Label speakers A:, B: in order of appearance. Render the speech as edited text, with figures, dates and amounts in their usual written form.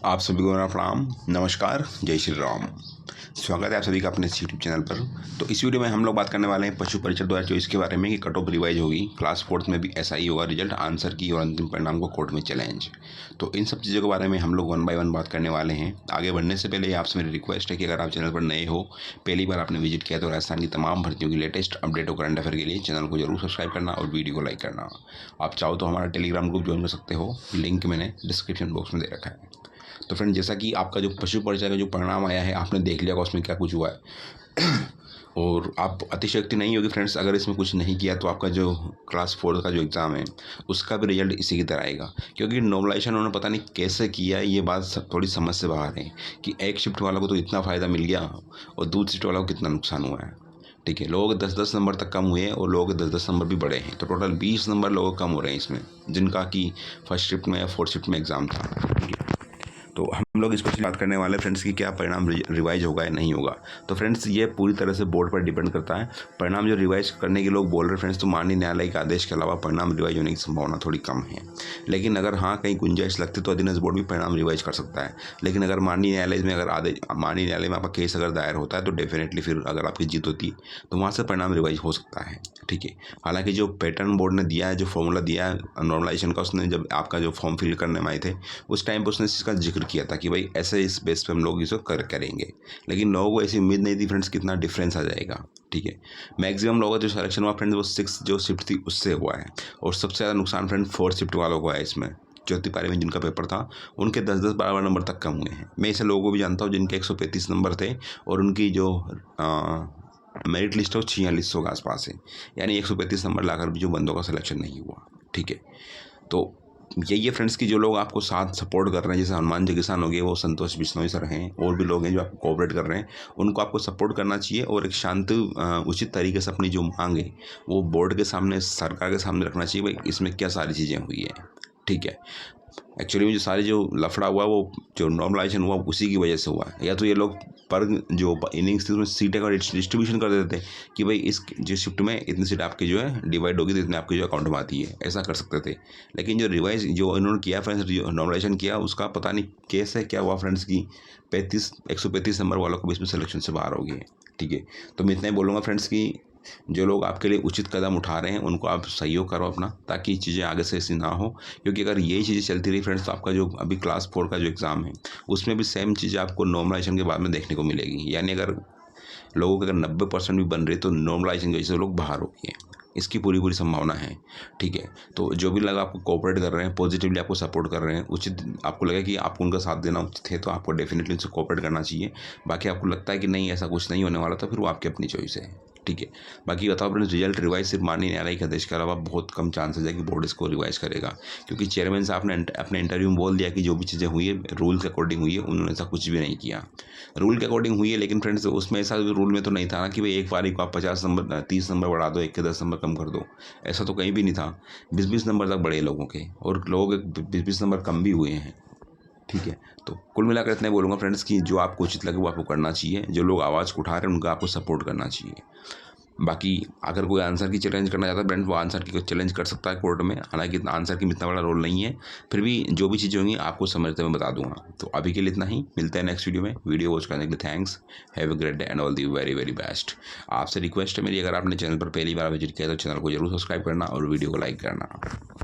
A: आप सभी को मेरा प्रणाम, नमस्कार, जय श्री राम। स्वागत है आप सभी का अपने इस यूट्यूब चैनल पर। तो इस वीडियो में हम लोग बात करने वाले हैं पशु परीक्षा 2024 के बारे में कि कट ऑफ रिवाइज होगी, क्लास 4th में भी ऐसा ही होगा, रिजल्ट आंसर की और अंतिम परिणाम को कोर्ट में चैलेंज। तो इन सब चीज़ों के बारे में हम लोग 1 बाय 1 बात करने वाले हैं। आगे बढ़ने से पहले आपसे मेरी रिक्वेस्ट है कि अगर आप चैनल पर नए हो, पहली बार आपने विजिट किया तो राजस्थान की तमाम भर्तियों की लेटेस्ट अपडेट और करंट अफेयर के लिए चैनल को जरूर सब्सक्राइब करना और वीडियो को लाइक करना। आप चाहो तो हमारा टेलीग्राम ग्रुप ज्वाइन कर सकते हो, लिंक मैंने डिस्क्रिप्शन बॉक्स में दे रखा है। तो फ्रेंड, जैसा कि आपका जो पशु परीक्षा का जो परिणाम आया है, आपने देख लिया उसमें क्या कुछ हुआ है और आप अतिशयोक्ति नहीं होगी फ्रेंड्स अगर इसमें कुछ नहीं किया तो आपका जो क्लास 4 का जो एग्ज़ाम है उसका भी रिजल्ट इसी की तरह आएगा। क्योंकि नॉर्मलाइजेशन उन्होंने पता नहीं कैसे किया है, ये बात थोड़ी समझ से बाहर है कि एक शिफ्ट वालों को तो इतना फ़ायदा मिल गया और दूसरी शिफ्ट वालों को कितना नुकसान हुआ है। ठीक है, लोगों के 10-10 नंबर तक कम हुए हैं और लोगों के 10-10 नंबर भी बढ़े हैं, तो टोटल 20 नंबर लोगों कम हो रहे हैं इसमें, जिनका कि फर्स्ट शिफ्ट में या 4th शिफ्ट में एग्ज़ाम था। ठीक है, तो हम लोग स्पेशली बात करने वाले हैं फ्रेंड्स कि क्या परिणाम रिवाइज होगा या नहीं होगा। तो फ्रेंड्स, ये पूरी तरह से बोर्ड पर डिपेंड करता है। परिणाम जो रिवाइज करने के लोग बोल रहे हैं फ्रेंड्स, तो माननीय न्यायालय के आदेश के अलावा परिणाम रिवाइज होने की संभावना थोड़ी कम है। लेकिन अगर हाँ कहीं गुंजाइश लगती तो अधीनस्थ बोर्ड भी परिणाम रिवाइज कर सकता है। लेकिन अगर माननीय न्यायालय में माननीय न्यायालय में आपका केस अगर दायर होता है तो डेफिनेटली फिर अगर आपकी जीत होती तो वहाँ से परिणाम रिवाइज हो सकता है। ठीक है, हालांकि जो पैटर्न बोर्ड ने दिया है, जो फॉर्मूला दिया है नॉर्मलाइजेशन का, उसने जब आपका जो फॉर्म फिल करने में आए थे उस टाइम पर उसने इसका जिक्र किया था कि भाई ऐसे इस बेस पे हम लोग इसको करेंगे। लेकिन लोगों को ऐसी उम्मीद नहीं थी फ्रेंड्स कितना डिफरेंस आ जाएगा। ठीक है, मैक्सिमम लोगों का जो सिलेक्शन हुआ फ्रेंड्स वो 6 जो शिफ्ट थी उससे हुआ है और सबसे ज़्यादा नुकसान फ्रेंड 4th शिफ्ट वालों को है। इसमें चौथी पारी में जिनका पेपर था उनके 10-10 12 नंबर तक कम हुए हैं। मैं ऐसे लोगों को भी जानता हूँ जिनके 135 नंबर थे और उनकी जो मेरिट लिस्ट है वो 4600 के आसपास है, यानी 135 नंबर लाकर भी जो बंदों का सिलेक्शन नहीं हुआ। ठीक है, तो यही है फ्रेंड्स कि जो लोग आपको साथ सपोर्ट कर रहे हैं, जैसे हनुमान जी किसान हो गए, वो संतोष बिश्नोई सर हैं, और भी लोग हैं जो आपको कोऑपरेट कर रहे हैं, उनको आपको सपोर्ट करना चाहिए और एक शांत उचित तरीके से अपनी जो मांग है वो बोर्ड के सामने, सरकार के सामने रखना चाहिए। भाई इसमें क्या सारी चीज़ें हुई है। ठीक है, एक्चुअली में जो सारी जो लफड़ा हुआ वो जो नॉर्मलाइजेशन हुआ उसी की वजह से हुआ है। या तो ये लोग पर जो इनिंग्स थी उसमें सीटें का डिस्ट्रीब्यूशन कर देते थे कि भाई इस जिस शिफ्ट में इतनी सीट आपकी जो है डिवाइड होगी तो इतने आपके जो अकाउंट में आती है, ऐसा कर सकते थे। लेकिन जो रिवाइज जो इन्होंने किया फ्रेंड्स, जो नॉर्मलाइजेशन किया उसका पता नहीं कैसे क्या हुआ फ्रेंड्स की 135 नंबर वालों को भी इसमें सिलेक्शन से बाहर हो गए। ठीक है, तो मैं इतना ही बोलूँगा फ्रेंड्स कि जो लोग आपके लिए उचित कदम उठा रहे हैं उनको आप सहयोग करो अपना, ताकि चीज़ें आगे से ऐसी ना हो। क्योंकि अगर यही चीज़ें चलती रही फ्रेंड्स तो आपका जो अभी क्लास 4 का जो एग्ज़ाम है उसमें भी सेम चीज़ें आपको नॉर्मलाइजेशन के बाद में देखने को मिलेगी। यानी अगर लोगों के अगर 90% भी बन रहे तो नॉर्मलाइजेशन की वजह से लोग बाहर हो गए, इसकी पूरी पूरी संभावना है। ठीक है, तो जो भी लोग आपको कोऑपरेट कर रहे हैं, पॉजिटिवली आपको सपोर्ट कर रहे हैं, उचित आपको लगे कि आपको उनका साथ देना उचित है तो आपको डेफिनेटली उनसे कोऑपरेट करना चाहिए। बाकी आपको लगता है कि नहीं ऐसा कुछ नहीं होने वाला तो फिर वो आपकी अपनी चॉइस है। ठीक है, बाकी बताओ फ्रेंड्स, रिजल्ट रिवाइज सिर्फ माननीय न्यायालय के आदेश के अलावा बहुत कम चांसेस है कि बोर्ड इसको रिवाइज करेगा। क्योंकि चेयरमैन साहब ने अपने इंटरव्यू में बोल दिया कि जो भी चीज़ें हुई है रूल के अकॉर्डिंग हुई है, उन्होंने ऐसा कुछ भी नहीं किया। रूल के अकॉर्डिंग हुई है, लेकिन फ्रेंड्स उसमें ऐसा रूल में तो नहीं था ना कि भाई एक पारी को आप 50 नंबर 30 नंबर बढ़ा दो, एक के 10 नंबर कम कर दो, ऐसा तो कहीं भी नहीं था। 20-20 नंबर तक बढ़े लोगों के और लोगों के 20-20 नंबर कम भी हुए हैं। ठीक है, तो कुल मिलाकर इतना बोलूँगा फ्रेंड्स कि जो आपको उचित लगे वो आपको करना चाहिए। जो लोग आवाज़ उठा रहे हैं उनका आपको सपोर्ट करना चाहिए। बाकी अगर कोई आंसर की चैलेंज करना चाहता है फ्रेंड्स, वो आंसर की चैलेंज कर सकता है कोर्ट में। हालांकि आंसर की इतना बड़ा रोल नहीं है, फिर भी जो भी चीज़ें होंगी आपको समझते मैं बता दूंगा। तो अभी के लिए इतना ही, मिलते हैं नेक्स्ट वीडियो में। वीडियो वॉच करने के लिए thanks, have a great day and all the very very best. आपसे रिक्वेस्ट है मेरी, अगर आपने चैनल पर पहली बार विजिट किया तो चैनल को जरूर सब्सक्राइब करना और वीडियो को लाइक करना।